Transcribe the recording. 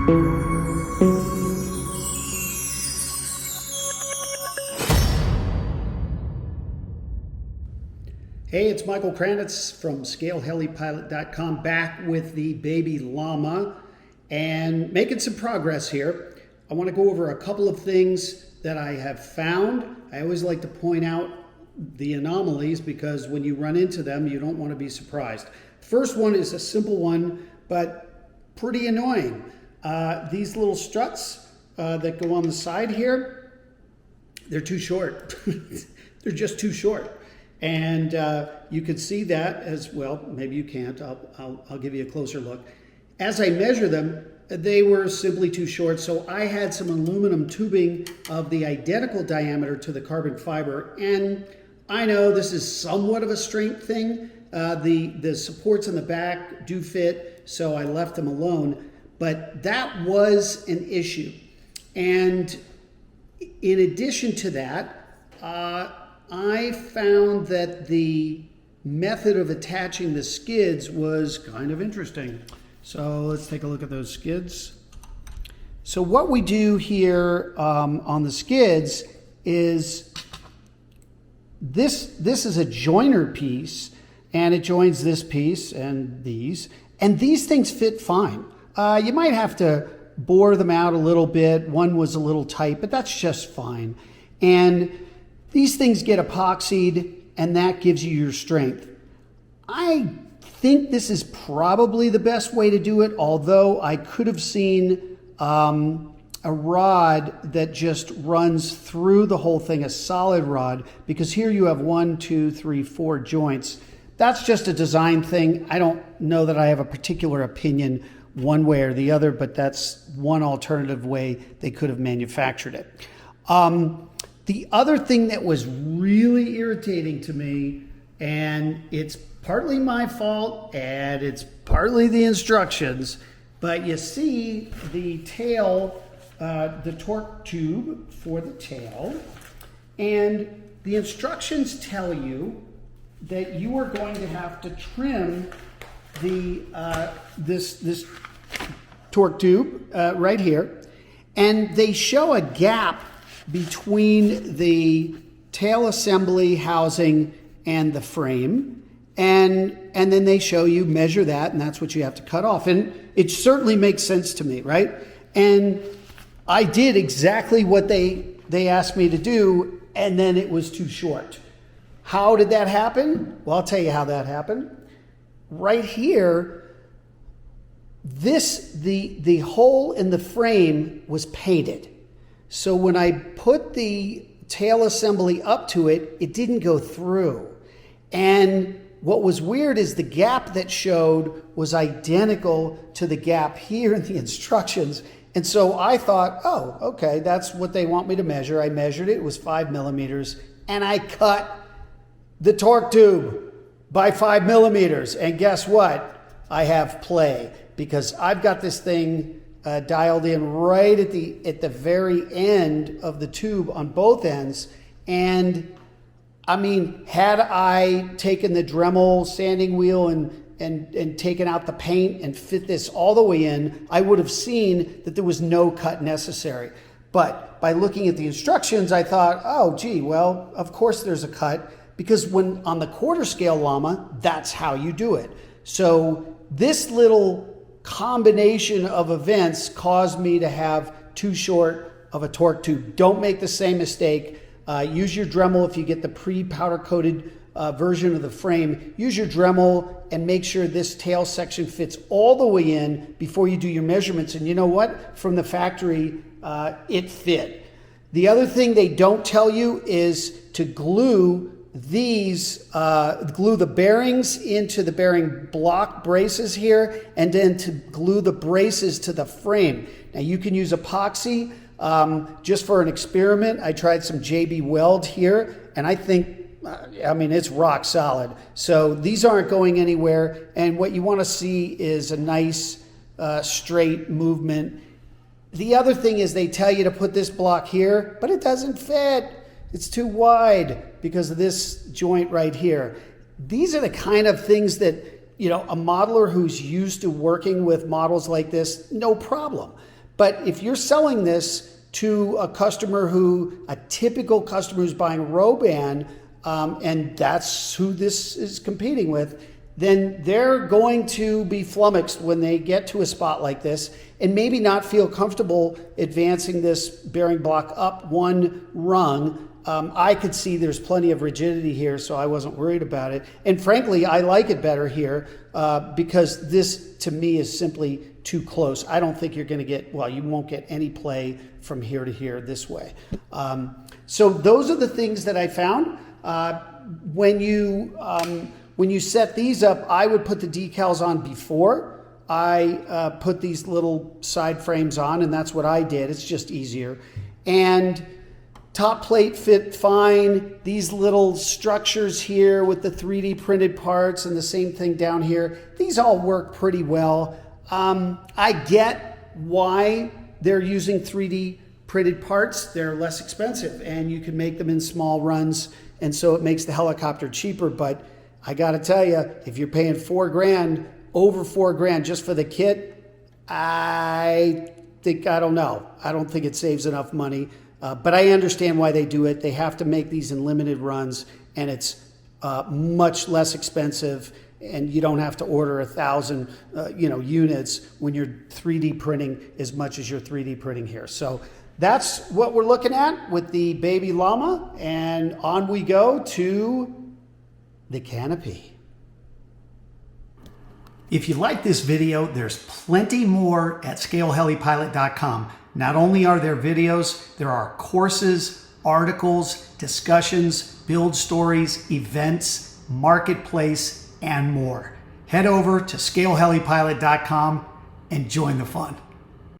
Hey, it's Michael Kranitz from ScaleHeliPilot.com, back with the baby Lama and making some progress here. I want to go over a couple of things that I have found. I always like to point out the anomalies because when you run into them, you don't want to be surprised. First one is a simple one, but pretty annoying. These little struts that go on the side here, they're too short. They're just too short. And you can see that as well. Maybe you can't. I'll give you a closer look. As I measure them, they were simply too short. So I had some aluminum tubing of the identical diameter to the carbon fiber. And I know this is somewhat of a strength thing. The supports in the back do fit, so I left them alone. But that was an issue. And in addition to that, I found that the method of attaching the skids was kind of interesting. So let's take a look at those skids. So what we do here on the skids is this is a joiner piece, and it joins this piece and these things fit fine. You might have to bore them out a little bit. One was a little tight, but that's just fine. And these things get epoxied, and that gives you your strength. I think this is probably the best way to do it, although I could have seen a rod that just runs through the whole thing, a solid rod, because here you have 1, 2, 3, 4 joints. That's just a design thing. I don't know that I have a particular opinion one way or the other, but that's one alternative way they could have manufactured it. The other thing that was really irritating to me, and it's partly my fault and it's partly the instructions, but you see the tail, the torque tube for the tail, and the instructions tell you that you are going to have to trim the this torque tube right here, and they show a gap between the tail assembly housing and the frame, and then they show you measure that, and that's what you have to cut off. And it certainly makes sense to me, right? And I did exactly what they asked me to do, and then it was too short. How did that happen? Well, I'll tell you how that happened. Right here, the hole in the frame was painted. So when I put the tail assembly up to it, it didn't go through. And what was weird is the gap that showed was identical to the gap here in the instructions. And so I thought, oh, okay, that's what they want me to measure. I measured it, it was 5 millimeters, and I cut the torque tube by 5 millimeters. And guess what? I have play, because I've got this thing dialed in right at the very end of the tube on both ends. And I mean, had I taken the Dremel sanding wheel and taken out the paint and fit this all the way in, I would have seen that there was no cut necessary. But by looking at the instructions, I thought, oh, gee, well, of course there's a cut, because when on the quarter scale Lama, that's how you do it. So this little combination of events caused me to have too short of a torque tube. Don't make the same mistake. Use your Dremel if you get the pre-powder coated version of the frame. Use your Dremel and make sure this tail section fits all the way in before you do your measurements. And you know what? From the factory, it fit. The other thing they don't tell you is to glue glue the bearings into the bearing block braces here, and then to glue the braces to the frame. Now you can use epoxy. Just for an experiment, I tried some JB Weld here, and I think, it's rock solid. So these aren't going anywhere, and what you want to see is a nice straight movement. The other thing is they tell you to put this block here, but it doesn't fit. It's too wide because of this joint right here. These are the kind of things that, a modeler who's used to working with models like this, no problem. But if you're selling this to a customer a typical customer who's buying a Roban, and that's who this is competing with, then they're going to be flummoxed when they get to a spot like this and maybe not feel comfortable advancing this bearing block up one rung. I could see there's plenty of rigidity here, so I wasn't worried about it. And frankly, I like it better here because this, to me, is simply too close. I don't think you're going to get, well, you won't get any play from here to here this way. So those are the things that I found. When you set these up, I would put the decals on before I put these little side frames on, and that's what I did. It's just easier. And top plate fit fine. These little structures here with the 3D printed parts and the same thing down here, these all work pretty well. I get why they're using 3D printed parts. They're less expensive and you can make them in small runs, and so it makes the helicopter cheaper. But I got to tell you, if you're paying $4,000, over $4,000 just for the kit, I don't know. I don't think it saves enough money. But I understand why they do it. They have to make these in limited runs, and it's much less expensive, and you don't have to order 1,000 units when you're 3D printing as much as you're 3D printing here. So that's what we're looking at with the baby Lama, and on we go to the canopy. If you like this video, there's plenty more at scaleheli.com. Not only are there videos, there are courses, articles, discussions, build stories, events, marketplace, and more. Head over to scaleheli.com and join the fun.